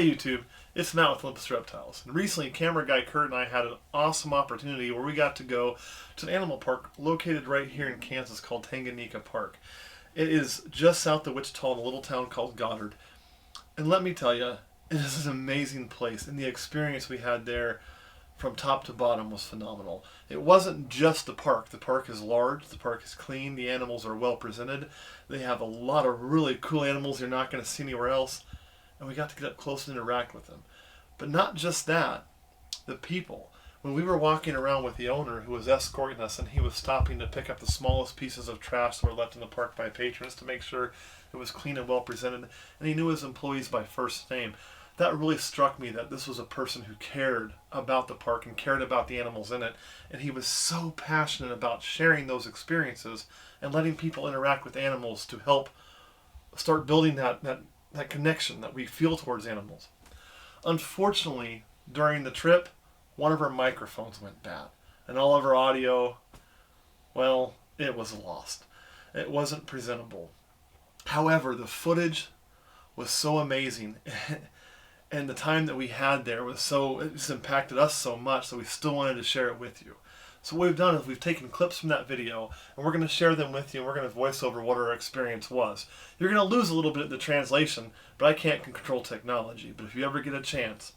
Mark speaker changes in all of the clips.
Speaker 1: Hi YouTube, it's Matt with Olympus Reptiles. And recently, camera guy Kurt and I had an awesome opportunity where we got to go to an animal park located right here in Kansas called Tanganyika Park. It is just south of Wichita in a little town called Goddard. And let me tell you, it is an amazing place, and the experience we had there from top to bottom was phenomenal. It wasn't just the park. The park is large, the park is clean, the animals are well presented. They have a lot of really cool animals you're not going to see anywhere else. And we got to get up close and interact with them. But not just that, the people. When we were walking around with the owner who was escorting us, and he was stopping to pick up the smallest pieces of trash that were left in the park by patrons to make sure it was clean and well presented, and he knew his employees by first name, that really struck me that this was a person who cared about the park and cared about the animals in it, and he was so passionate about sharing those experiences and letting people interact with animals to help start building that connection that we feel towards animals. Unfortunately, during the trip, one of our microphones went bad, and all of our audio, well, it was lost. It wasn't presentable. However, the footage was so amazing, and the time that we had there was it just impacted us so much that we still wanted to share it with you. So what we've done is we've taken clips from that video, and we're going to share them with you, and we're going to voice over what our experience was. You're going to lose a little bit of the translation, but I can't control technology. But if you ever get a chance,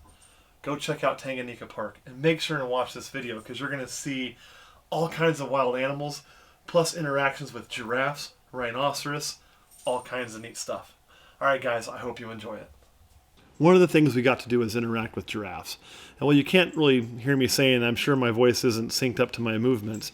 Speaker 1: go check out Tanganyika Park, and make sure to watch this video, because you're going to see all kinds of wild animals, plus interactions with giraffes, rhinoceros, all kinds of neat stuff. Alright guys, I hope you enjoy it. One of the things we got to do is interact with giraffes. And while you can't really hear me saying, I'm sure my voice isn't synced up to my movements,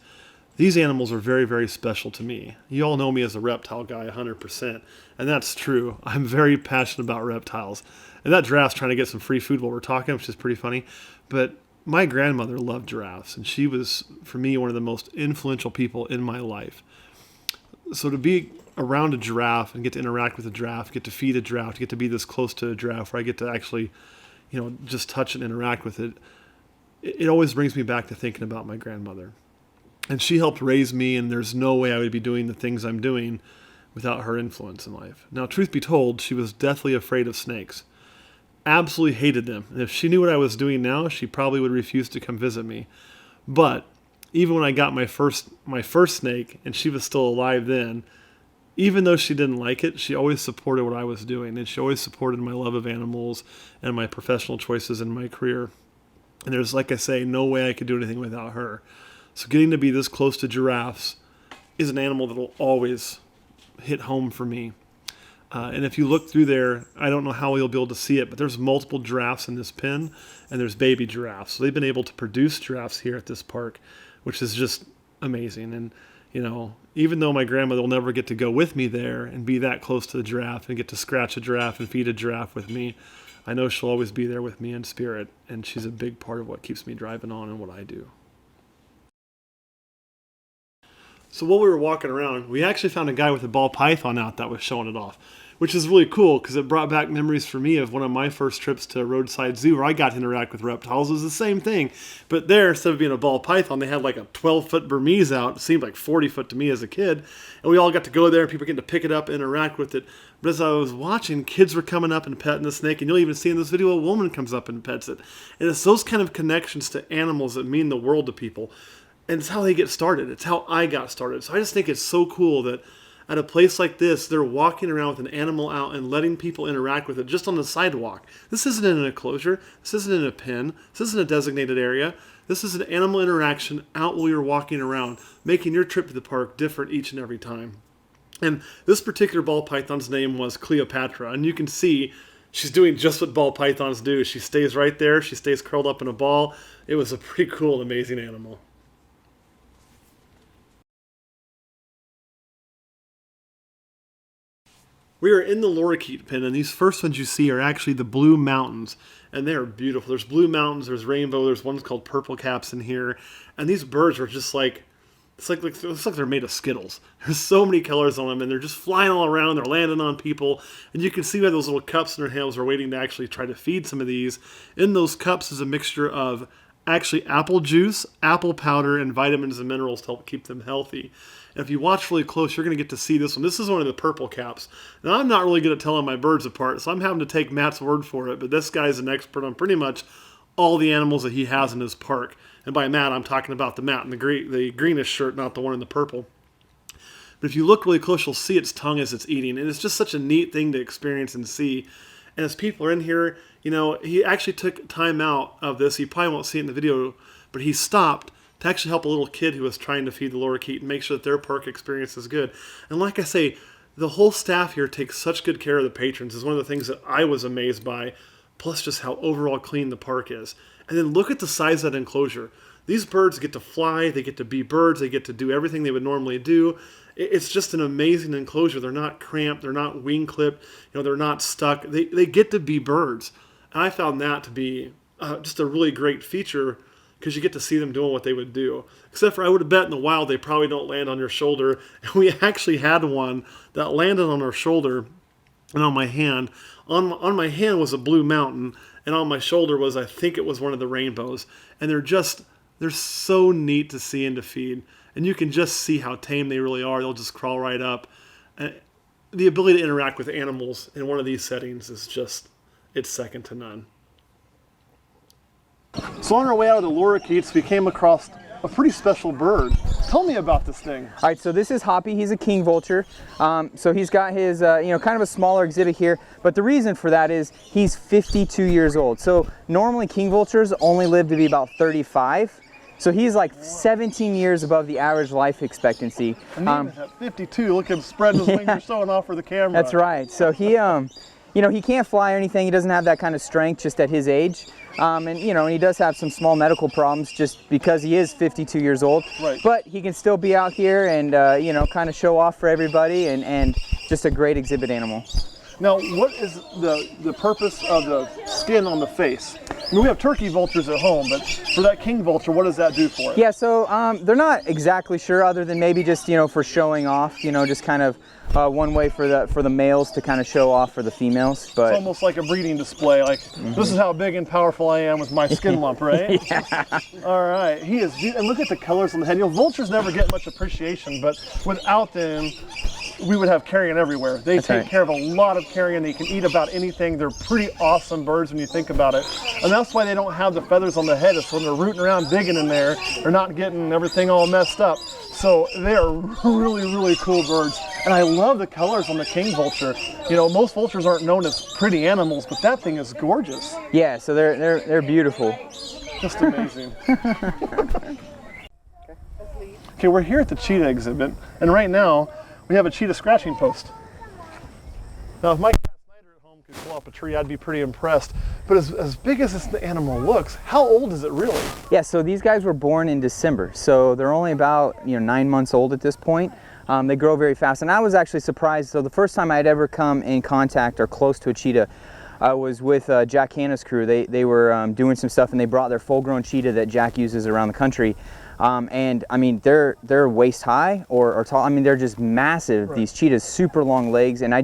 Speaker 1: these animals are very, very special to me. You all know me as a reptile guy 100%, and that's true. I'm very passionate about reptiles. And that giraffe's trying to get some free food while we're talking, which is pretty funny. But my grandmother loved giraffes, and she was, for me, one of the most influential people in my life. So to be around a giraffe and get to interact with a giraffe, get to feed a giraffe, to get to be this close to a giraffe where I get to actually, just touch and interact with it, it always brings me back to thinking about my grandmother. And she helped raise me, and there's no way I would be doing the things I'm doing without her influence in life. Now, truth be told, she was deathly afraid of snakes. Absolutely hated them. And if she knew what I was doing now, she probably would refuse to come visit me. But even when I got my first snake, and she was still alive then, even though she didn't like it, she always supported what I was doing, and she always supported my love of animals and my professional choices in my career. And there's, like I say, no way I could do anything without her. So getting to be this close to giraffes is an animal that will always hit home for me. And if you look through there, I don't know how you'll be able to see it, but there's multiple giraffes in this pen, and there's baby giraffes. So they've been able to produce giraffes here at this park, which is just amazing. And even though my grandmother will never get to go with me there and be that close to the giraffe and get to scratch a giraffe and feed a giraffe with me, I know she'll always be there with me in spirit, and she's a big part of what keeps me driving on and what I do. So while we were walking around, we actually found a guy with a ball python out that was showing it off, which is really cool because it brought back memories for me of one of my first trips to a roadside zoo where I got to interact with reptiles. It was the same thing, but there, instead of being a ball python, they had like a 12-foot Burmese out. It seemed like 40-foot to me as a kid, and we all got to go there and people were getting to pick it up and interact with it. But as I was watching, kids were coming up and petting the snake, and you'll even see in this video a woman comes up and pets it. And it's those kind of connections to animals that mean the world to people. And it's how they get started. It's how I got started. So I just think it's so cool that at a place like this, they're walking around with an animal out and letting people interact with it just on the sidewalk. This isn't in an enclosure. This isn't in a pen. This isn't a designated area. This is an animal interaction out while you're walking around, making your trip to the park different each and every time. And this particular ball python's name was Cleopatra. And you can see she's doing just what ball pythons do. She stays right there. She stays curled up in a ball. It was a pretty cool and amazing animal. We are in the Lorikeet pen, and these first ones you see are actually the blue mountains, and they are beautiful. There's blue mountains, there's rainbow, there's ones called purple caps in here, and these birds are just like, it looks like they're made of Skittles. There's so many colors on them, and they're just flying all around, they're landing on people, and you can see why those little cups in their hands are waiting to actually try to feed some of these. In those cups is a mixture of actually apple juice, apple powder, and vitamins and minerals to help keep them healthy. And if you watch really close, you're going to get to see this one. This is one of the purple caps. Now, I'm not really good at telling my birds apart, so I'm having to take Matt's word for it, but this guy's an expert on pretty much all the animals that he has in his park. And by Matt, I'm talking about the Matt in the greenish shirt, not the one in the purple. But if you look really close, you'll see its tongue as it's eating. And it's just such a neat thing to experience and see. And as people are in here, you know, he actually took time out of this. You probably won't see it in the video, but he stopped to actually help a little kid who was trying to feed the lorikeet and make sure that their park experience is good. And like I say, the whole staff here takes such good care of the patrons. Is one of the things that I was amazed by, plus just how overall clean the park is. And then look at the size of that enclosure. These birds get to fly, they get to be birds, they get to do everything they would normally do. It's just an amazing enclosure. They're not cramped, they're not wing clipped, you know, they're not stuck. They get to be birds. And I found that to be just a really great feature, because you get to see them doing what they would do. Except for, I would have bet in the wild they probably don't land on your shoulder. And we actually had one that landed on our shoulder and on my hand. On my hand was a blue mountain, and on my shoulder was, I think it was one of the rainbows. And they're so neat to see and to feed. And you can just see how tame they really are. They'll just crawl right up. And the ability to interact with animals in one of these settings is just, it's second to none. So on our way out of the Lorikeets, we came across a pretty special bird. Tell me about this thing.
Speaker 2: All right, so this is Hoppy. He's a king vulture. So he's got his, you know, kind of a smaller exhibit here. But the reason for that is he's 52 years old. So normally king vultures only live to be about 35. So he's like 17 years above the average life expectancy.
Speaker 1: And even at 52, look at him spreading his wings. You're showing off for the camera.
Speaker 2: That's right. So he, you know, he can't fly or anything. He doesn't have that kind of strength just at his age. And you know, he does have some small medical problems just because he is 52 years old.
Speaker 1: Right.
Speaker 2: But he can still be out here and you know, kind of show off for everybody, and just a great exhibit animal.
Speaker 1: Now, what is the purpose of the skin on the face? I mean, we have turkey vultures at home, but for that king vulture, what does that do for it?
Speaker 2: Yeah, so they're not exactly sure, other than maybe just, you know, for showing off, you know, just kind of one way for the males to kind of show off for the females. But
Speaker 1: it's almost like a breeding display, like, this is how big and powerful I am with my skin lump, right?
Speaker 2: Yeah.
Speaker 1: All right, he is, and look at the colors on the head. You know, vultures never get much appreciation, but without them, we would have carrion everywhere. They take care of a lot of carrion. They can eat about anything. They're pretty awesome birds when you think about it. And that's why they don't have the feathers on the head. It's when they're rooting around digging in there, they're not getting everything all messed up. So they are really, really cool birds. And I love the colors on the king vulture. You know, most vultures aren't known as pretty animals, but that thing is gorgeous.
Speaker 2: Yeah, so they're beautiful.
Speaker 1: Just amazing. Okay, we're here at the cheetah exhibit, and right now, we have a cheetah scratching post. Now, if Mike Snyder at home could pull up a tree, I'd be pretty impressed. But as big as this animal looks, how old is it really?
Speaker 2: Yeah, so these guys were born in December, so they're only about, you know, 9 months old at this point. They grow very fast, and I was actually surprised. So the first time I'd ever come in contact or close to a cheetah, I was with Jack Hanna's crew. They were doing some stuff, and they brought their full-grown cheetah that Jack uses around the country. And I mean, they're waist high or tall. I mean, they're just massive. Right. These cheetahs, super long legs, and I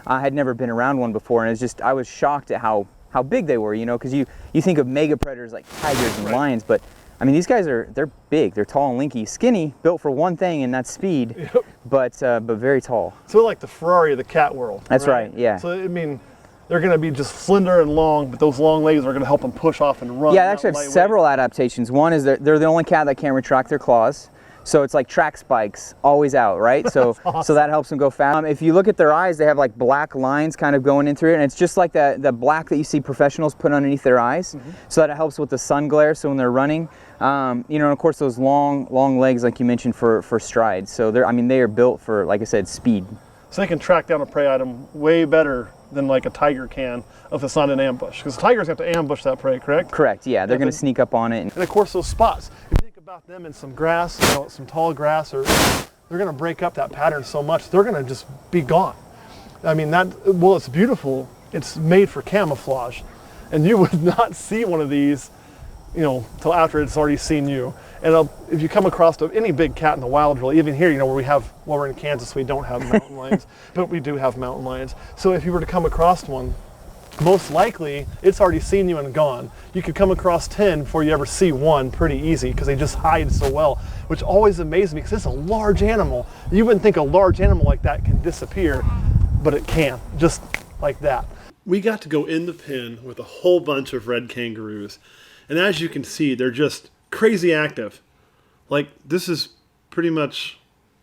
Speaker 2: had never been around one before, and it's just, I was shocked at how big they were, you know, because you think of mega predators like tigers and lions, but I mean, these guys they're big, they're tall and lanky, skinny, built for one thing, and that's speed. Yep. But very tall.
Speaker 1: So like the Ferrari of the cat world.
Speaker 2: That's right, yeah.
Speaker 1: So I mean, they're going to be just slender and long, but those long legs are going to help them push off and run.
Speaker 2: Yeah, they actually have several adaptations. One is they're the only cat that can retract their claws. So it's like track spikes, always out, right? So awesome. So that helps them go fast. If you look at their eyes, they have like black lines kind of going in through it, and it's just like the black that you see professionals put underneath their eyes, so that it helps with the sun glare. So when they're running, you know, and of course those long legs, like you mentioned, for strides. So they are built for, like I said, speed. So
Speaker 1: they can track down a prey item way better than like a tiger can if it's not an ambush, because tigers have to ambush that prey, correct?
Speaker 2: Correct. Yeah, they're going to sneak up on it.
Speaker 1: And of course, those spots. If you think about them in some grass, you know, some tall grass, or they're going to break up that pattern so much, they're going to just be gone. I mean, well, it's beautiful. It's made for camouflage, and you would not see one of these, you know, till after it's already seen you. And if you come across any big cat in the wild, really, even here, you know, while we're in Kansas, we don't have mountain lions, but we do have mountain lions. So if you were to come across one, most likely it's already seen you and gone. You could come across 10 before you ever see one pretty easy because they just hide so well, which always amazes me because it's a large animal. You wouldn't think a large animal like that can disappear, but it can, just like that. We got to go in the pen with a whole bunch of red kangaroos, and as you can see, they're just crazy active. Like, this is pretty much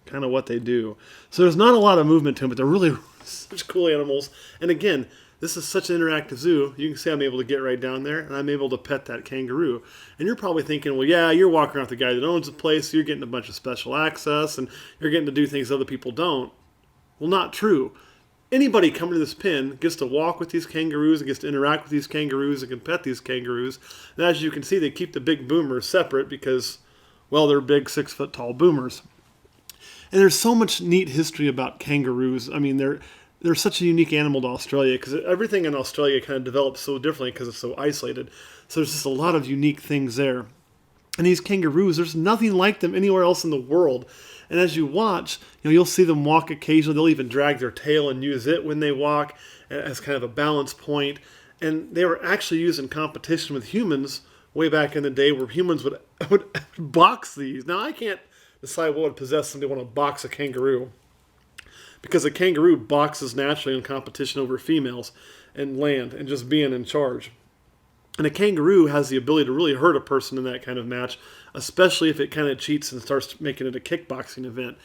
Speaker 1: kind of what they do. So there's not a lot of movement to them, but they're really such cool animals. And again, this is such an interactive zoo. You can see I'm able to get right down there, and I'm able to pet that kangaroo. And you're probably thinking, well, yeah, you're walking around with the guy that owns the place, so you're getting a bunch of special access, and you're getting to do things other people don't. Well, not true. Anybody coming to this pen gets to walk with these kangaroos and gets to interact with these kangaroos and can pet these kangaroos. And as you can see, they keep the big boomers separate because, well, they're big 6-foot tall boomers. And there's so much neat history about kangaroos. I mean, they're such a unique animal to Australia because everything in Australia kind of develops so differently because it's so isolated. So there's just a lot of unique things there. And these kangaroos, there's nothing like them anywhere else in the world. And as you watch, you'll see them walk occasionally. They'll even drag their tail and use it when they walk as kind of a balance point. And they were actually used in competition with humans way back in the day where humans would box these. Now, I can't decide what would possess somebody to want to box a kangaroo, because a kangaroo boxes naturally in competition over females and land and just being in charge. And a kangaroo has the ability to really hurt a person in that kind of match, especially if it kind of cheats and starts making it a kickboxing event.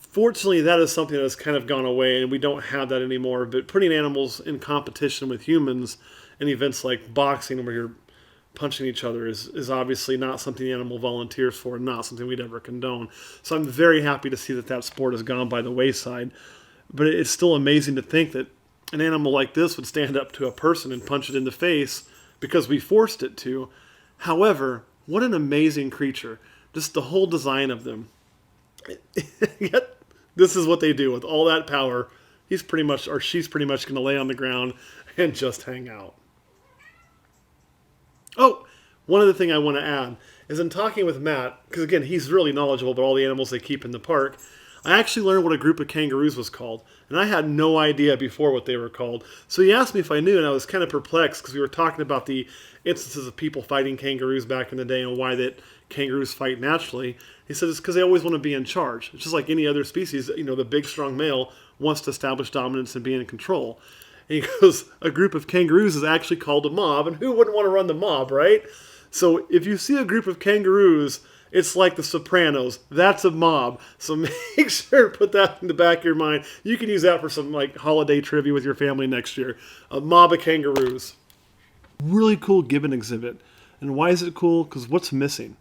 Speaker 1: Fortunately, that is something that has kind of gone away, and we don't have that anymore. But putting animals in competition with humans in events like boxing, where you're punching each other, is obviously not something the animal volunteers for, and not something we'd ever condone. So I'm very happy to see that that sport has gone by the wayside. But it's still amazing to think that an animal like this would stand up to a person and punch it in the face because we forced it to. However, what an amazing creature. Just the whole design of them. Yet, this is what they do with all that power. He's pretty much, or she's pretty much going to lay on the ground and just hang out. Oh, one other thing I want to add is in talking with Matt, because again, he's really knowledgeable about all the animals they keep in the park, I actually learned what a group of kangaroos was called, and I had no idea before what they were called. So he asked me if I knew, and I was kind of perplexed because we were talking about the instances of people fighting kangaroos back in the day and why that kangaroos fight naturally. He said it's because they always want to be in charge. It's just like any other species, the big strong male wants to establish dominance and be in control. And he goes, a group of kangaroos is actually called a mob, and who wouldn't want to run the mob, right? So if you see a group of kangaroos, it's like The Sopranos. That's a mob. So make sure to put that in the back of your mind. You can use that for some holiday trivia with your family next year. A mob of kangaroos. Really cool gibbon exhibit. And why is it cool? Because what's missing?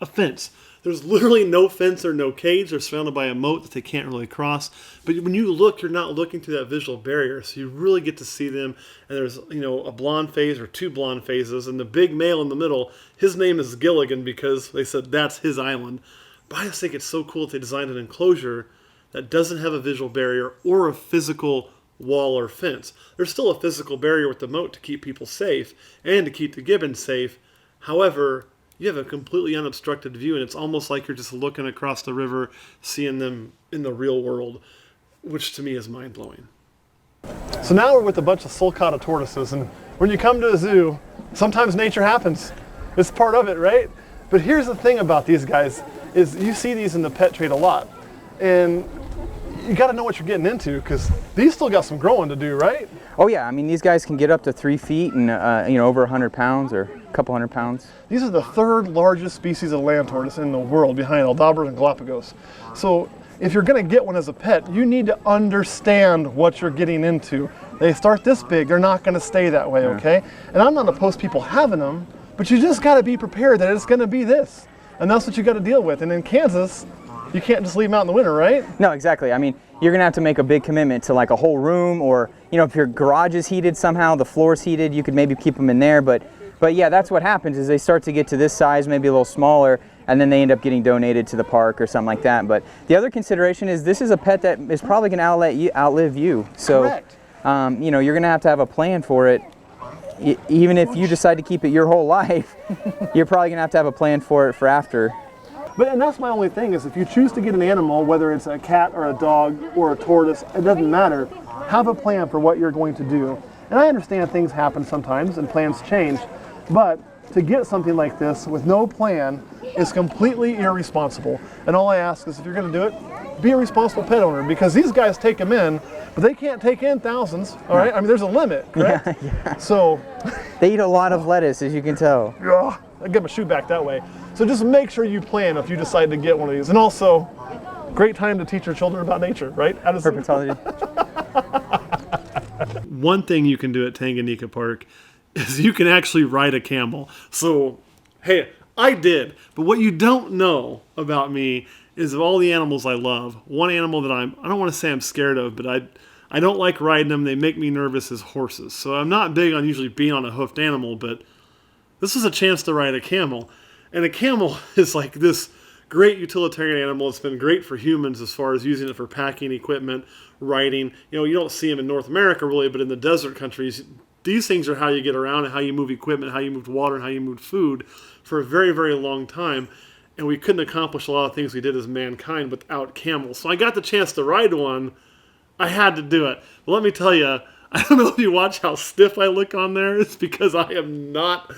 Speaker 1: A fence. There's literally no fence or no cage. They're surrounded by a moat that they can't really cross. But when you look, you're not looking through that visual barrier. So you really get to see them. And there's, a blonde phase or two blonde phases. And the big male in the middle, his name is Gilligan because they said that's his island. But I just think it's so cool that they designed an enclosure that doesn't have a visual barrier or a physical wall or fence. There's still a physical barrier with the moat to keep people safe and to keep the gibbons safe. However, you have a completely unobstructed view, and it's almost like you're just looking across the river, seeing them in the real world, which to me is mind-blowing. So now we're with a bunch of sulcata tortoises, and when you come to a zoo, sometimes nature happens. It's part of it, right? But here's the thing about these guys, is you see these in the pet trade a lot, and you got to know what you're getting into, because these still got some growing to do, right?
Speaker 2: Oh yeah, I mean, these guys can get up to 3 feet and over 100 pounds or a couple hundred pounds.
Speaker 1: These are the third largest species of land tortoise in the world, behind Aldabras and Galapagos. So if you're going to get one as a pet, you need to understand what you're getting into. They start this big, they're not going to stay that way, okay? And I'm not opposed to people having them, but you just got to be prepared that it's going to be this. And that's what you got to deal with. And in Kansas, you can't just leave them out in the winter, right?
Speaker 2: No, exactly. I mean, you're going to have to make a big commitment to like a whole room, or, if your garage is heated somehow, the floor's heated, you could maybe keep them in there. But yeah, that's what happens is they start to get to this size, maybe a little smaller, and then they end up getting donated to the park or something like that. But the other consideration is this is a pet that is probably going to outlive you. So,
Speaker 1: correct.
Speaker 2: You're going to have a plan for it. Even if you decide to keep it your whole life, you're probably going to have a plan for it for after.
Speaker 1: And that's my only thing, is if you choose to get an animal, whether it's a cat or a dog or a tortoise, it doesn't matter. Have a plan for what you're going to do. And I understand things happen sometimes and plans change, but to get something like this with no plan is completely irresponsible. And all I ask is if you're going to do it, be a responsible pet owner, because these guys take them in, but they can't take in thousands, all right? I mean, there's a limit, correct?
Speaker 2: Yeah.
Speaker 1: So
Speaker 2: they eat a lot of lettuce, as you can tell.
Speaker 1: I get my shoe back that way. So just make sure you plan if you decide to get one of these. And also, great time to teach your children about nature, right?
Speaker 2: Herpetology.
Speaker 1: One thing you can do at Tanganyika Park is you can actually ride a camel. So, hey, I did. But what you don't know about me is of all the animals I love, one animal that I don't want to say I'm scared of, but I don't like riding them. They make me nervous, is horses. So I'm not big on usually being on a hoofed animal, but this was a chance to ride a camel. And a camel is like this great utilitarian animal. It's been great for humans as far as using it for packing equipment, riding. You know, you don't see them in North America really, but in the desert countries, these things are how you get around and how you move equipment, how you move water, and how you move food for a very, very long time. And we couldn't accomplish a lot of things we did as mankind without camels. So I got the chance to ride one. I had to do it. But let me tell you, I don't know if you watch how stiff I look on there. It's because I am not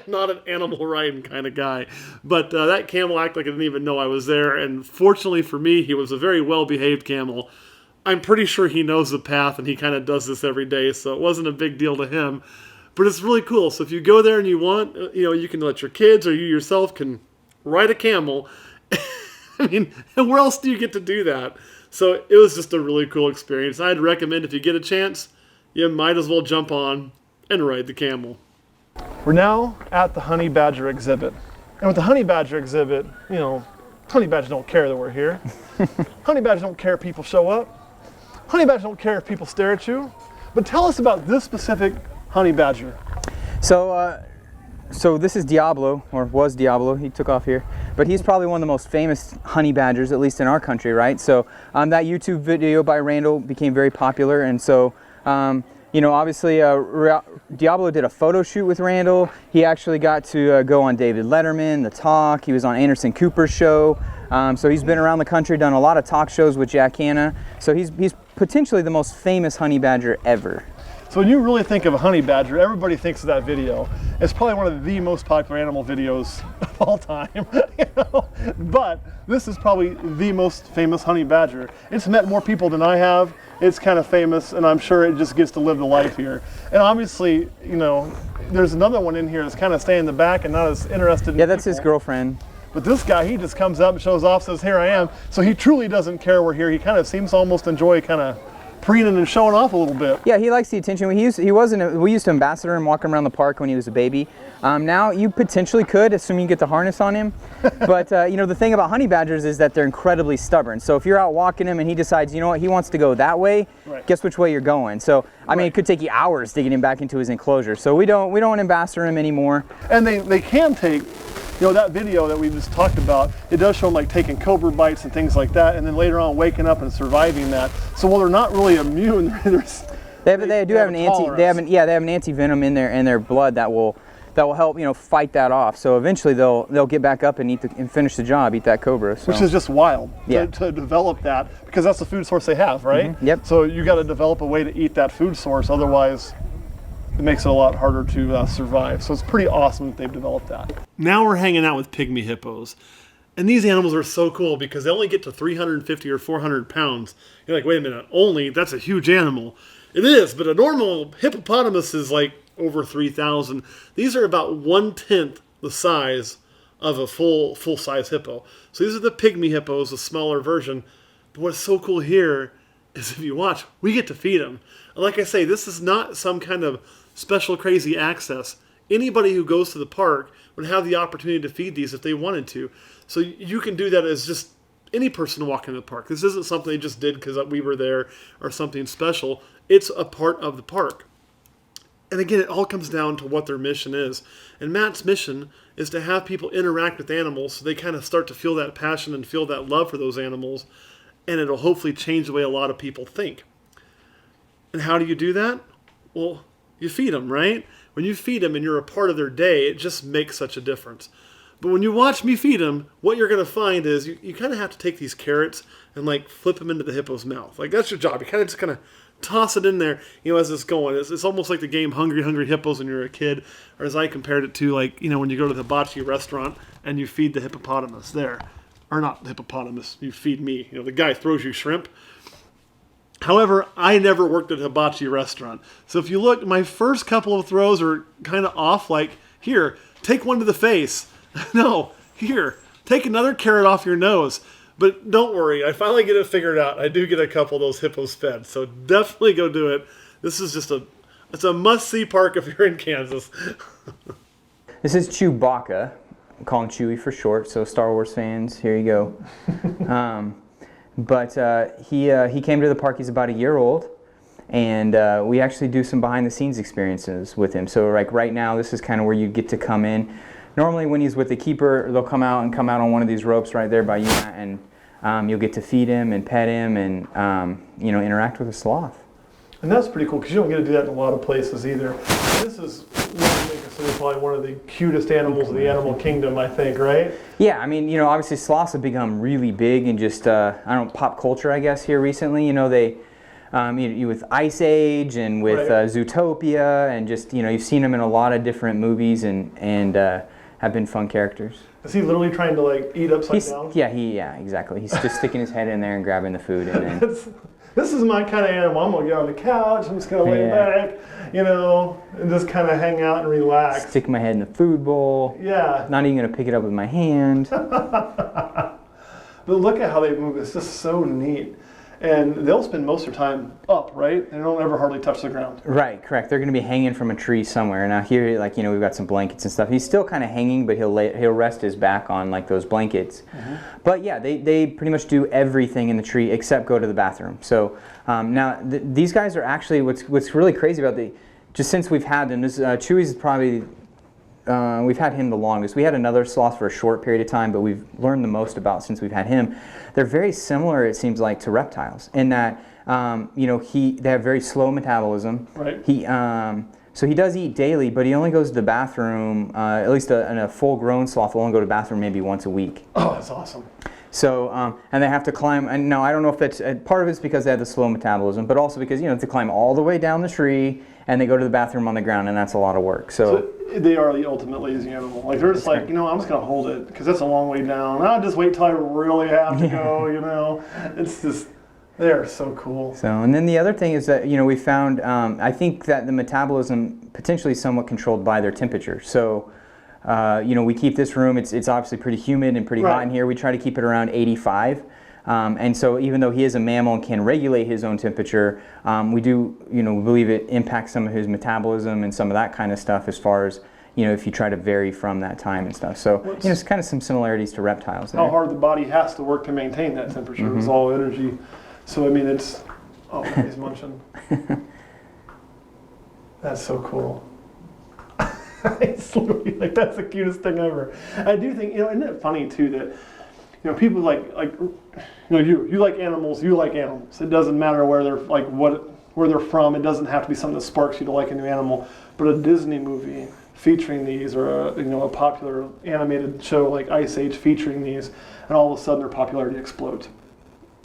Speaker 1: an animal riding kind of guy. But that camel acted like I didn't even know I was there. And fortunately for me, he was a very well-behaved camel. I'm pretty sure he knows the path, and he kind of does this every day, so it wasn't a big deal to him. But it's really cool. So if you go there and you want, you can let your kids or you yourself can ride a camel. I mean, where else do you get to do that? So it was just a really cool experience. I'd recommend if you get a chance, you might as well jump on and ride the camel. We're now at the honey badger exhibit. And with the honey badger exhibit, honey badgers don't care that we're here. Honey badgers don't care if people show up. Honey badgers don't care if people stare at you. But tell us about this specific honey badger.
Speaker 2: So this is Diablo, or was Diablo. He took off here, but he's probably one of the most famous honey badgers, at least in our country, right? So that YouTube video by Randall became very popular, and so obviously Diablo did a photo shoot with Randall. He actually got to go on David Letterman, The Talk. He was on Anderson Cooper's show. So he's been around the country, done a lot of talk shows with Jack Hanna. So he's potentially the most famous honey badger ever.
Speaker 1: So when you really think of a honey badger, everybody thinks of that video. It's probably one of the most popular animal videos of all time. But this is probably the most famous honey badger. It's met more people than I have. It's kind of famous, and I'm sure it just gets to live the life here. And obviously, there's another one in here that's kind of staying in the back and not as interested in
Speaker 2: Yeah, that's
Speaker 1: people.
Speaker 2: his girlfriend.
Speaker 1: But this guy, he just comes up and shows off, says, "Here I am." So he truly doesn't care we're here. He kind of seems to almost enjoy kind of preening and showing off a little bit.
Speaker 2: Yeah, he likes the attention. We used to ambassador him, walk him around the park when he was a baby. Now you potentially could, assuming you get the harness on him. But the thing about honey badgers is that they're incredibly stubborn. So if you're out walking him and he decides, he wants to go that way,
Speaker 1: right,
Speaker 2: guess which way you're going. So I mean, it could take you hours to get him back into his enclosure. So we don't ambassador him anymore.
Speaker 1: And they can take. That video that we just talked about, it does show them like taking cobra bites and things like that, and then later on waking up and surviving that. So while they're not really immune,
Speaker 2: they do have an anti-venom in their blood that will help fight that off. So eventually they'll get back up and finish the job, eat that cobra. So.
Speaker 1: Which is just wild
Speaker 2: Yeah.
Speaker 1: to develop that, because that's the food source they have, right?
Speaker 2: Mm-hmm. Yep.
Speaker 1: So you got to develop a way to eat that food source, otherwise it makes it a lot harder to survive. So it's pretty awesome that they've developed that. Now we're hanging out with pygmy hippos. And these animals are so cool because they only get to 350 or 400 pounds. You're like, wait a minute, only? That's a huge animal. It is, but a normal hippopotamus is like over 3,000. These are about 1/10 the size of a full-size hippo. So these are the pygmy hippos, a smaller version. But what's so cool here is if you watch, we get to feed them. And like I say, this is not some kind of special crazy access. Anybody who goes to the park would have the opportunity to feed these if they wanted to. So you can do that as just any person walking in the park. This isn't something they just did because we were there or something special. It's a part of the park. And again, it all comes down to what their mission is. And Matt's mission is to have people interact with animals so they kind of start to feel that passion and feel that love for those animals. And it'll hopefully change the way a lot of people think. And how do you do that? Well, you feed them, right? When you feed them and you're a part of their day, it just makes such a difference. But when you watch me feed them, what you're going to find is you kind of have to take these carrots and like flip them into the hippo's mouth. Like that's your job. You kind of just kind of toss it in there, as it's going. It's almost like the game Hungry Hungry Hippos when you're a kid, or as I compared it to, like, when you go to the hibachi restaurant and you feed the hippopotamus there. Or not the hippopotamus, you feed me. The guy throws you shrimp. However, I never worked at a hibachi restaurant. So if you look, my first couple of throws are kind of off, like, here, take one to the face. No, here, take another carrot off your nose. But don't worry, I finally get it figured out. I do get a couple of those hippos fed, so definitely go do it. This is just it's a must-see park if you're in Kansas.
Speaker 2: This is Chewbacca. I call him Chewie for short, so Star Wars fans, here you go. But he came to the park, he's about a year old, and we actually do some behind-the-scenes experiences with him. So like right now, this is kind of where you get to come in. Normally when he's with the keeper, they'll come out on one of these ropes right there by you, and you'll get to feed him and pet him and interact with a sloth.
Speaker 1: And that's pretty cool, because you don't get to do that in a lot of places either. This is probably one of the cutest animals of the animal kingdom, I think, right?
Speaker 2: Yeah, I mean, obviously sloths have become really big in just, pop culture, I guess, here recently. They, with Ice Age and with Zootopia, and just, you've seen them in a lot of different movies and have been fun characters.
Speaker 1: Is he literally trying to, like, eat upside down?
Speaker 2: Yeah, exactly. He's just sticking his head in there and grabbing the food. And then...
Speaker 1: This is my kind of animal. I'm going to get on the couch, I'm just going to lay back, and just kind of hang out and relax.
Speaker 2: Stick my head in the food bowl.
Speaker 1: Yeah.
Speaker 2: Not even going to pick it up with my hand.
Speaker 1: But look at how they move. It's just so neat. And they'll spend most of their time up, right? They don't ever hardly touch the ground.
Speaker 2: Right, correct. They're going to be hanging from a tree somewhere. Now here, like, we've got some blankets and stuff. He's still kind of hanging, but he'll rest his back on, like, those blankets. Mm-hmm. But yeah, they pretty much do everything in the tree except go to the bathroom. So now these guys are actually, what's really crazy about just since we've had them, Chewie's probably, we've had him the longest. We had another sloth for a short period of time, but we've learned the most about since we've had him. They're very similar, it seems like, to reptiles in that, they have very slow metabolism.
Speaker 1: Right.
Speaker 2: So he does eat daily, but he only goes to the bathroom, at least in a full-grown sloth will only go to the bathroom maybe once a week.
Speaker 1: Oh, that's awesome.
Speaker 2: So, and they have to climb, and now I don't know if that's, part of it's because they have the slow metabolism, but also because, to climb all the way down the tree, and they go to the bathroom on the ground, and that's a lot of work. So
Speaker 1: they are the ultimate lazy animal. Like, they're just like, I'm just going to hold it, because that's a long way down. I'll just wait till I really have to go, It's just, they're so cool.
Speaker 2: So, and then the other thing is that, we found, I think that the metabolism potentially is somewhat controlled by their temperature. So, we keep this room, it's obviously pretty humid and pretty hot in here. We try to keep it around 85. And so even though he is a mammal and can regulate his own temperature, we do, believe it impacts some of his metabolism and some of that kind of stuff as far as, if you try to vary from that time and stuff. So, it's kind of some similarities to reptiles there.
Speaker 1: How hard the body has to work to maintain that temperature. Mm-hmm. It's all energy. So, I mean, it's, he's munching. That's so cool. It's literally like, that's the cutest thing ever. I do think, isn't it funny too that, people like you like animals, you like animals. It doesn't matter where they're like where they're from. It doesn't have to be something that sparks you to like a new animal. But a Disney movie featuring these, or a popular animated show like Ice Age featuring these, and all of a sudden their popularity explodes.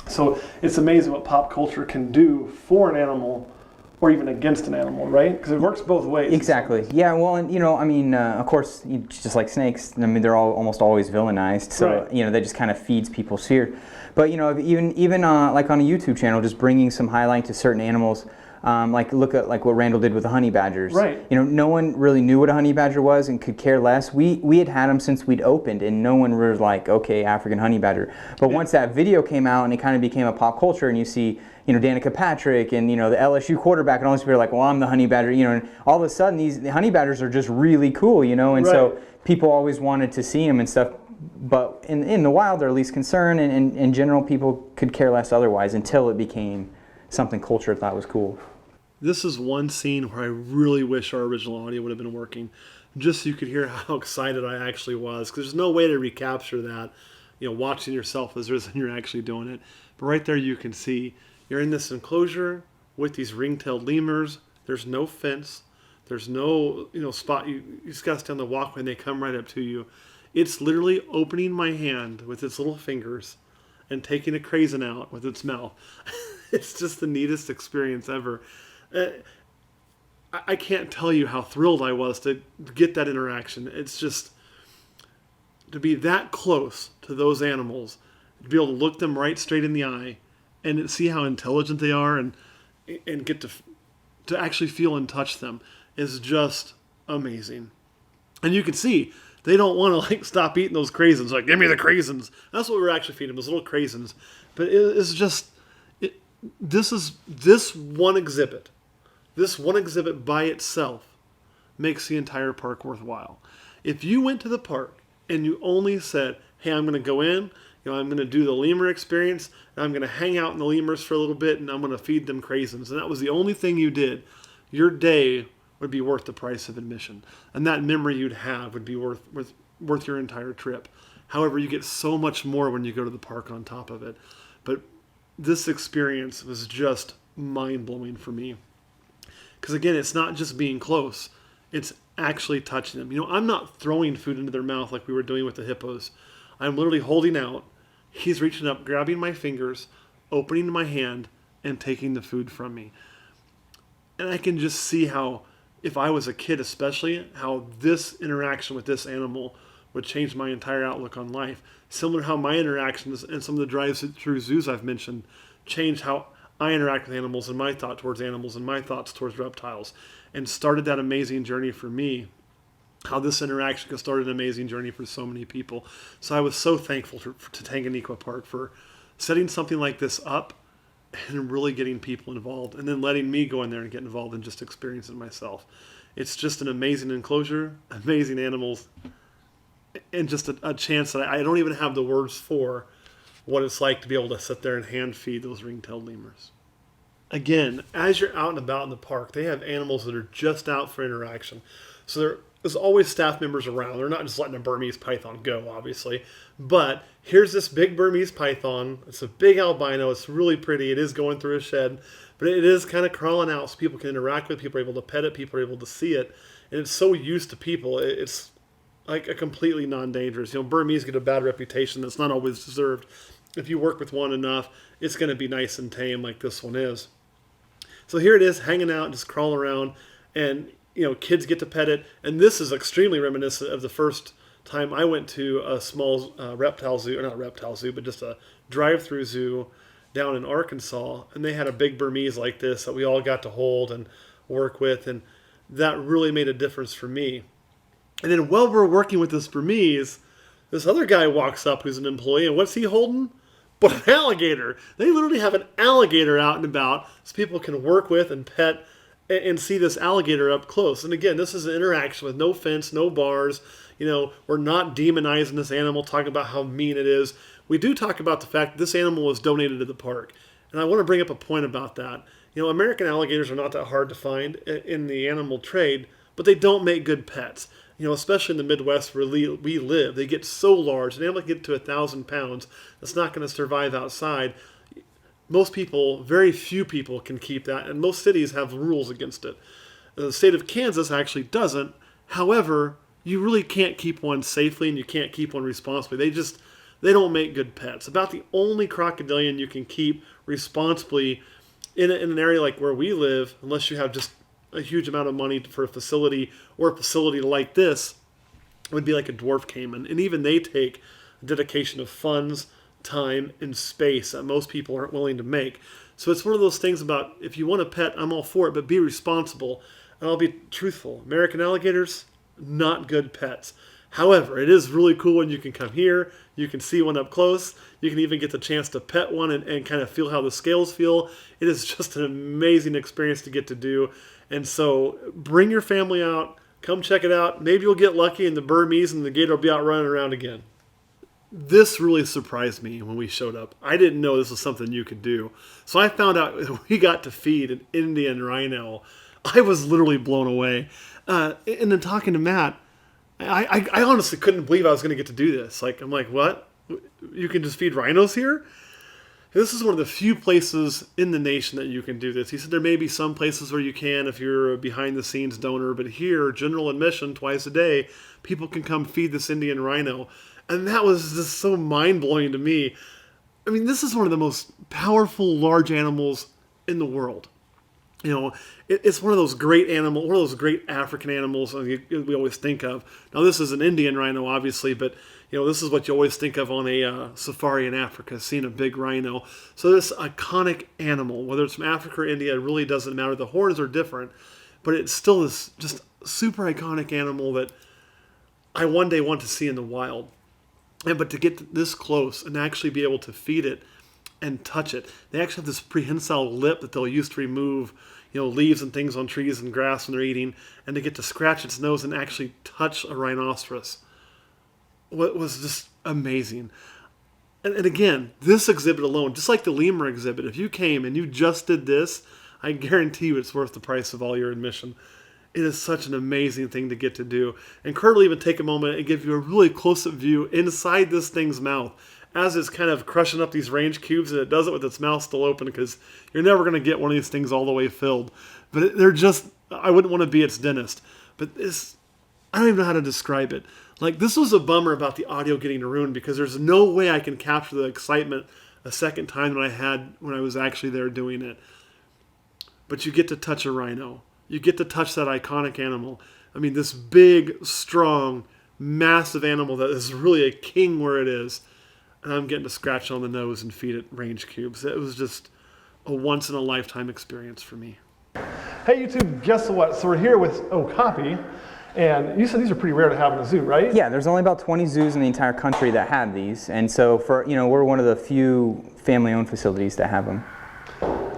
Speaker 1: So it's amazing what pop culture can do for an animal, or even against an animal, right? Because it works both ways.
Speaker 2: Exactly. Yeah. Well, and of course, just like snakes, they're all almost always villainized. So that just kind of feeds people's fear. But even like on a YouTube channel, just bringing some highlight to certain animals. Like look at like what Randall did with the honey badgers.
Speaker 1: Right.
Speaker 2: No one really knew what a honey badger was and could care less. We had them since we'd opened, and no one was like, okay, African honey badger. But once that video came out and it kind of became a pop culture, and you see, Danica Patrick and, the LSU quarterback, and all these people are like, well, I'm the honey badger, and all of a sudden the honey badgers are just really cool, and so people always wanted to see them and stuff. But in the wild, they're least concerned, and in general, people could care less otherwise until it became something culture thought was cool.
Speaker 1: This is one scene where I really wish our original audio would have been working, just so you could hear how excited I actually was, because there's no way to recapture that, watching yourself as you're actually doing it. But right there you can see you're in this enclosure with these ringtailed lemurs. There's no fence. There's no spot. You just got to stand on the walkway and they come right up to you. It's literally opening my hand with its little fingers and taking a craisin out with its mouth. It's just the neatest experience ever. I can't tell you how thrilled I was to get that interaction. It's just to be that close to those animals, to be able to look them right straight in the eye and see how intelligent they are and get to actually feel and touch them is just amazing. And you can see they don't want to like stop eating those craisins. Like, give me the craisins. That's what we're actually feeding them, those little craisins. But it's just, this one exhibit by itself makes the entire park worthwhile. If you went to the park and you only said, hey, I'm going to go in, I'm going to do the lemur experience, and I'm going to hang out in the lemurs for a little bit, and I'm going to feed them craisins, and that was the only thing you did, your day would be worth the price of admission. And that memory you'd have would be worth your entire trip. However, you get so much more when you go to the park on top of it. But this experience was just mind-blowing for me. Because again, it's not just being close, it's actually touching them. I'm not throwing food into their mouth like we were doing with the hippos. I'm literally holding out. He's reaching up, grabbing my fingers, opening my hand, and taking the food from me. And I can just see how, if I was a kid especially, how this interaction with this animal would change my entire outlook on life. Similar to how my interactions and some of the drives through zoos I've mentioned changed how I interact with animals and my thought towards animals and my thoughts towards reptiles, and started that amazing journey for me. How this interaction could start an amazing journey for so many people. So I was so thankful to Tanganyika Park for setting something like this up and really getting people involved, and then letting me go in there and get involved and just experience it myself. It's just an amazing enclosure, amazing animals, and just a chance that I don't even have the words for what it's like to be able to sit there and hand feed those ringtailed lemurs. Again, as you're out and about in the park, they have animals that are just out for interaction. So there's always staff members around. They're not just letting a Burmese python go, obviously. But here's this big Burmese python. It's a big albino. It's really pretty. It is going through a shed. But it is kind of crawling out so people can interact with it. People are able to pet it. People are able to see it. And it's so used to people. It's like a completely non-dangerous. Burmese get a bad reputation that's not always deserved. If you work with one enough, it's going to be nice and tame like this one is. So here it is, hanging out, just crawling around. And kids get to pet it, and this is extremely reminiscent of the first time I went to a small reptile zoo, or not reptile zoo, but just a drive-through zoo down in Arkansas, and they had a big Burmese like this that we all got to hold and work with, and that really made a difference for me. And then while we're working with this Burmese, this other guy walks up who's an employee, and what's he holding? But an alligator. They literally have an alligator out and about so people can work with and pet and see this alligator up close. And again, this is an interaction with no fence, no bars. We're not demonizing this animal, talking about how mean it is. We do talk about the fact that this animal was donated to the park. And I want to bring up a point about that. American alligators are not that hard to find in the animal trade, but they don't make good pets. Especially in the Midwest where we live. They get so large. An animal can get to 1,000 pounds. That's not going to survive outside. Most people, very few people can keep that, and most cities have rules against it. The state of Kansas actually doesn't. However, you really can't keep one safely, and you can't keep one responsibly. They don't make good pets. About the only crocodilian you can keep responsibly in an area like where we live, unless you have just a huge amount of money for a facility, or a facility like this, would be like a dwarf caiman. And even they take a dedication of funds, time, and space that most people aren't willing to make. So it's one of those things about, if you want a pet, I'm all for it, but be responsible. And I'll be truthful. American alligators, not good pets. However, it is really cool when you can come here, you can see one up close, you can even get the chance to pet one and kind of feel how the scales feel. It is just an amazing experience to get to do. And so bring your family out, come check it out. Maybe you'll get lucky and the Burmese and the gator will be out running around again. This really surprised me when we showed up. I didn't know this was something you could do. So I found out we got to feed an Indian rhino. I was literally blown away. And then talking to Matt, I honestly couldn't believe I was going to get to do this. I'm like, what? You can just feed rhinos here? This is one of the few places in the nation that you can do this. He said there may be some places where you can if you're a behind-the-scenes donor, but here, general admission, twice a day, people can come feed this Indian rhino. And that was just so mind-blowing to me. I mean, this is one of the most powerful large animals in the world. You know, it's one of those great African animals we always think of. Now, this is an Indian rhino, obviously, but you know, this is what you always think of on a safari in Africa, seeing a big rhino. So this iconic animal, whether it's from Africa or India, it really doesn't matter. The horns are different, but it's still this just super iconic animal that I one day want to see in the wild. But to get this close and actually be able to feed it and touch it, they actually have this prehensile lip that they'll use to remove, you know, leaves and things on trees and grass when they're eating, and to get to scratch its nose and actually touch a rhinoceros. What was just amazing. And again, this exhibit alone, just like the lemur exhibit, if you came and you just did this, I guarantee you it's worth the price of all your admission. It is such an amazing thing to get to do. And Kurt will even take a moment and give you a really close-up view inside this thing's mouth as it's kind of crushing up these range cubes, and it does it with its mouth still open because you're never going to get one of these things all the way filled. But they're just, I wouldn't want to be its dentist. But this, I don't even know how to describe it. Like, this was a bummer about the audio getting ruined because there's no way I can capture the excitement a second time that I had when I was actually there doing it. But you get to touch a rhino. You get to touch that iconic animal. I mean, this big, strong, massive animal that is really a king where it is. And I'm getting to scratch on the nose and feed it range cubes. It was just a once-in-a-lifetime experience for me.
Speaker 3: Hey YouTube, guess what? So we're here with Okapi, and you said these are pretty rare to have in a zoo, right?
Speaker 2: Yeah, there's only about 20 zoos in the entire country that have these, and so we're one of the few family-owned facilities that have them.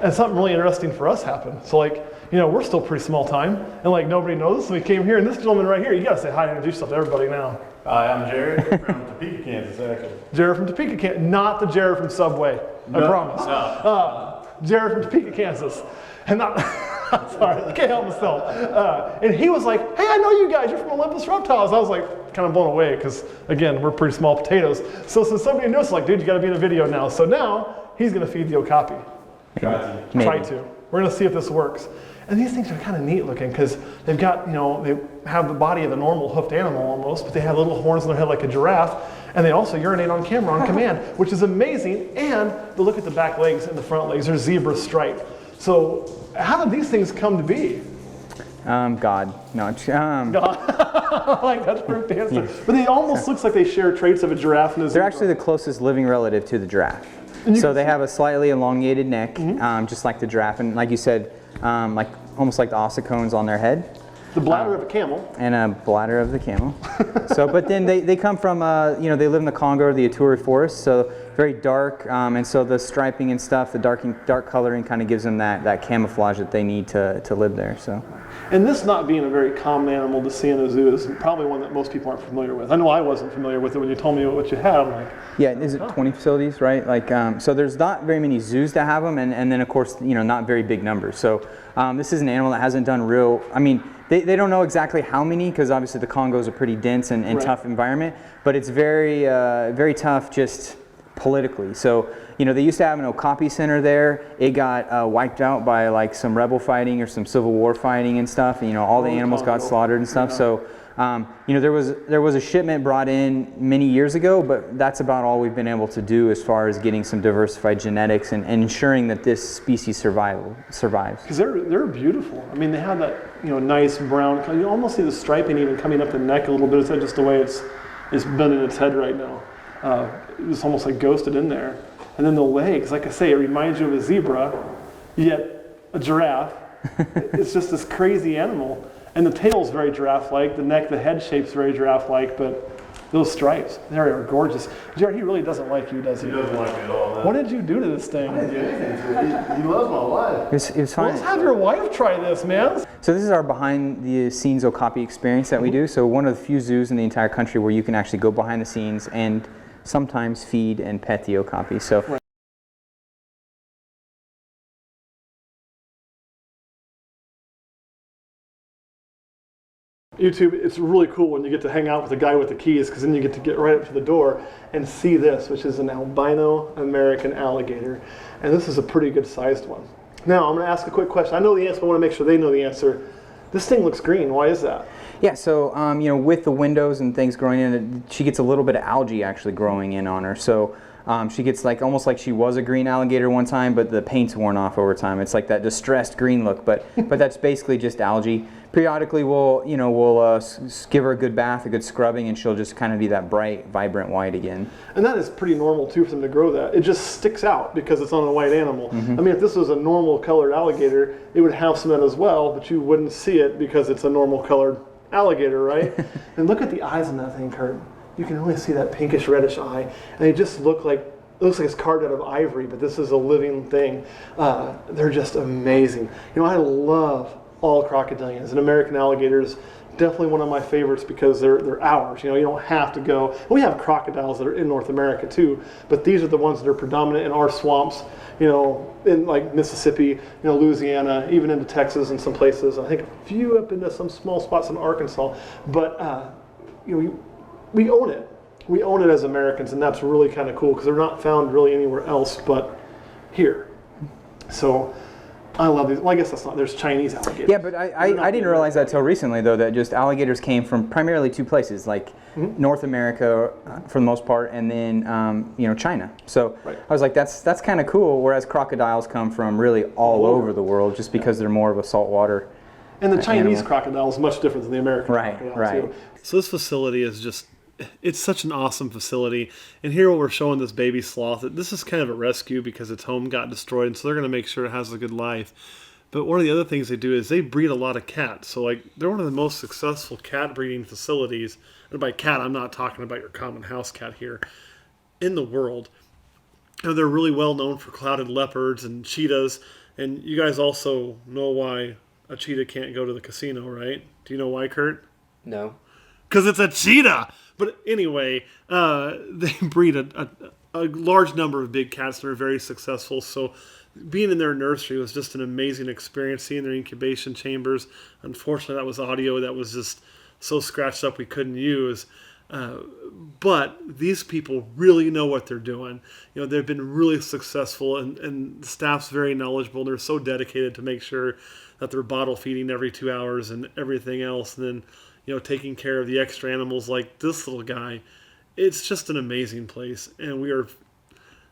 Speaker 3: And something really interesting for us happened. So like, you know, we're still pretty small time, and like nobody knows us, so we came here, and this gentleman right here, you gotta say hi and introduce yourself to everybody now.
Speaker 4: Hi, I'm Jared from Topeka, Kansas, actually.
Speaker 3: Jared from Topeka, Kansas, not the Jared from Subway, I promise.
Speaker 4: No.
Speaker 3: Jared from Topeka, Kansas, and not, sorry, I can't help myself. And he was like, hey, I know you guys, you're from Olympus Reptiles. I was like, kind of blown away, because again, we're pretty small potatoes. So since somebody knew us, like, dude, you gotta be in a video now. So now, he's gonna feed the Okapi. Try to. We're gonna see if this works. And these things are kind of neat looking because they've got, you know, they have the body of a normal hoofed animal almost, but they have little horns on their head like a giraffe, and they also urinate on camera on command, which is amazing. And the look at the back legs and the front legs, they're zebra striped. So how did these things come to be?
Speaker 2: God. No,
Speaker 3: God. Like, that's perfect answer. Yeah. But it almost looks like they share traits of a giraffe and a zebra.
Speaker 2: They're actually the closest living relative to the giraffe. So they have a slightly elongated neck, just like the giraffe, and like you said, like almost like the ossicones on their head.
Speaker 3: The bladder of a camel.
Speaker 2: And a bladder of the camel. So, but then they come from, you know, they live in the Congo, the Ituri forest, so very dark, and so the striping and stuff, the dark coloring kind of gives them that camouflage that they need to live there. So.
Speaker 3: And this not being a very common animal to see in a zoo is probably one that most people aren't familiar with. I know I wasn't familiar with it when you told me what you had. I'm like,
Speaker 2: yeah, is it 20 facilities, right? Like, so there's not very many zoos that have them, and then of course, you know, not very big numbers. So this is an animal that hasn't done real, I mean, they don't know exactly how many, because obviously the Congo is a pretty dense and right. Tough environment, but it's very, very tough just politically. So, you know, they used to have an Okapi center there. It got wiped out by like some rebel fighting or some civil war fighting and stuff. And, you know, all the animals got slaughtered and stuff. Yeah. So, you know, there was a shipment brought in many years ago, but that's about all we've been able to do as far as getting some diversified genetics and ensuring that this species survives.
Speaker 3: Because they're beautiful. I mean, they have that, you know, nice brown color. You almost see the striping even coming up the neck a little bit. Is that just the way it's bending its head right now? It's almost like ghosted in there. And then the legs, like I say, it reminds you of a zebra, yet a giraffe. It's just this crazy animal. And the tail's very giraffe-like, the neck, the head shape's very giraffe-like, but those stripes, they are gorgeous. Jared, he really doesn't like you, does he?
Speaker 4: He doesn't like me at all. No.
Speaker 3: What did you do to this thing?
Speaker 4: I didn't do anything to it. He loves my life.
Speaker 2: It was fine.
Speaker 3: Well, let's have your wife try this, man.
Speaker 2: So this is our behind-the-scenes Okapi experience that we do. So one of the few zoos in the entire country where you can actually go behind the scenes and sometimes feed and pet the Okapi. So. Right.
Speaker 3: YouTube, it's really cool when you get to hang out with the guy with the keys, because then you get to get right up to the door and see this, which is an albino American alligator. And this is a pretty good sized one. Now, I'm going to ask a quick question. I know the answer, but I want to make sure they know the answer. This thing looks green. Why is that?
Speaker 2: Yeah, so with the windows and things growing in, she gets a little bit of algae actually growing in on her. So she gets almost like she was a green alligator one time, but the paint's worn off over time. It's like that distressed green look, but that's basically just algae. Periodically, we'll give her a good bath, a good scrubbing, and she'll just kind of be that bright, vibrant white again.
Speaker 3: And that is pretty normal too for them to grow that. It just sticks out because it's on a white animal. I mean, if this was a normal colored alligator, it would have some of that as well, but you wouldn't see it because it's a normal colored alligator, right? And look at the eyes on that thing, Kurt. You can really see that pinkish reddish eye, and they just look like, it looks like it's carved out of ivory, but this is a living thing. They're just amazing. I love all crocodilians, and American alligators, definitely one of my favorites because they're ours. You don't have to go. We have crocodiles that are in North America too, but these are the ones that are predominant in our swamps. In like Mississippi, Louisiana, even into Texas and some places. I think a few up into some small spots in Arkansas. But we own it. We own it as Americans, and that's really kind of cool because they're not found really anywhere else but here. So I love these. Well, I guess that's not. There's Chinese alligators.
Speaker 2: Yeah, but I didn't realize that till recently, though, that just alligators came from primarily two places, like North America for the most part, and then China. So
Speaker 3: Right.
Speaker 2: I was like, that's kind of cool. Whereas crocodiles come from really all over the world, just because they're more of a saltwater.
Speaker 3: And the Chinese
Speaker 2: animal.
Speaker 3: crocodile is much different than the American
Speaker 2: Right,
Speaker 3: crocodile
Speaker 2: right.
Speaker 3: too.
Speaker 1: So this facility is just, it's such an awesome facility. And here we're showing this baby sloth. This is kind of a rescue because its home got destroyed, and so they're going to make sure it has a good life. But one of the other things they do is they breed a lot of cats. So they're one of the most successful cat breeding facilities. And by cat, I'm not talking about your common house cat here, in the world. They're really well known for clouded leopards and cheetahs. And you guys also know why a cheetah can't go to the casino, right? Do you know why, Kurt?
Speaker 5: No.
Speaker 1: Because it's a cheetah. But anyway, they breed a large number of big cats that are very successful. So being in their nursery was just an amazing experience, seeing their incubation chambers. Unfortunately, that was audio that was just so scratched up we couldn't use. But these people really know what they're doing. They've been really successful, and the staff's very knowledgeable. They're so dedicated to make sure that they're bottle feeding every 2 hours and everything else. And then, taking care of the extra animals like this little guy. It's just an amazing place. And we are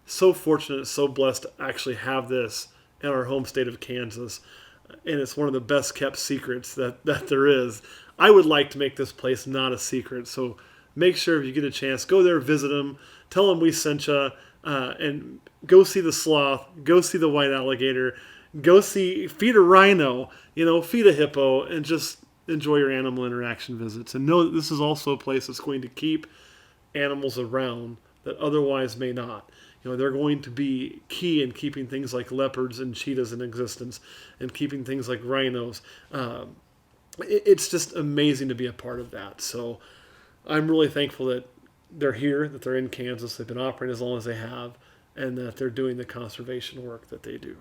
Speaker 1: so fortunate, so blessed to actually have this in our home state of Kansas. And it's one of the best kept secrets that there is. I would like to make this place not a secret. So make sure if you get a chance, go there, visit them, tell them we sent you, and go see the sloth, go see the white alligator, feed a rhino, feed a hippo, and just enjoy your animal interaction visits. And know that this is also a place that's going to keep animals around that otherwise may not. They're going to be key in keeping things like leopards and cheetahs in existence, and keeping things like rhinos. It's just amazing to be a part of that. So I'm really thankful that they're here, that they're in Kansas, they've been operating as long as they have, and that they're doing the conservation work that they do.